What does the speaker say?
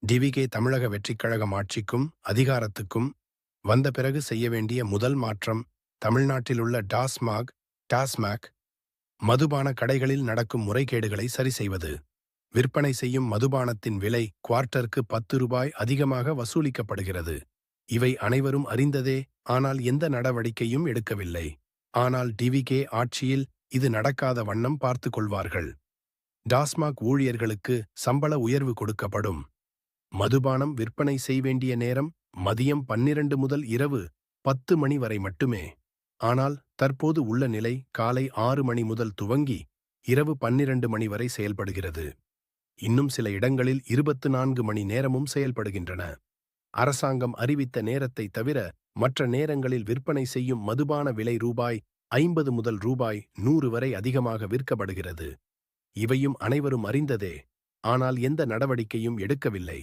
TVK தமிழக வெற்றிக் கழகம் ஆட்சிக்கும் அதிகாரத்துக்கும் வந்த பிறகு செய்ய வேண்டிய முதல் மாற்றம் தமிழ்நாட்டிலுள்ள டாஸ்மாக் மதுபான கடைகளில் நடக்கும் முறைகேடுகளை சரி செய்வது. விற்பனை செய்யும் மதுபானத்தின் விலை குவார்ட்டருக்கு 10 ரூபாய் அதிகமாக வசூலிக்கப்படுகிறது. இவை அனைவரும் அறிந்ததே. ஆனால் எந்த நடவடிக்கையும் எடுக்கவில்லை. ஆனால் டிவிகே ஆட்சியில் இது நடக்காத வண்ணம் பார்த்து கொள்வார்கள். டாஸ்மாக் ஊழியர்களுக்கு சம்பள உயர்வு கொடுக்கப்படும். மதுபானம் விற்பனை செய்ய வேண்டிய நேரம் மதியம் 12 முதல் இரவு 10 மணி வரை மட்டுமே. ஆனால் தற்போது உள்ள நிலை காலை 6 மணி முதல் துவங்கி இரவு 12 மணி வரை செயல்படுகிறது. இன்னும் சில இடங்களில் 24 மணி நேரமும் செயல்படுகின்றன. அரசாங்கம் அறிவித்த நேரத்தை தவிர மற்ற நேரங்களில் விற்பனை செய்யும் மதுபான விலை ரூபாய் 50 முதல் ரூபாய் 100 வரை அதிகமாக விற்கப்படுகிறது. இவையும் அனைவரும் அறிந்ததே. ஆனால் எந்த நடவடிக்கையும் எடுக்கவில்லை.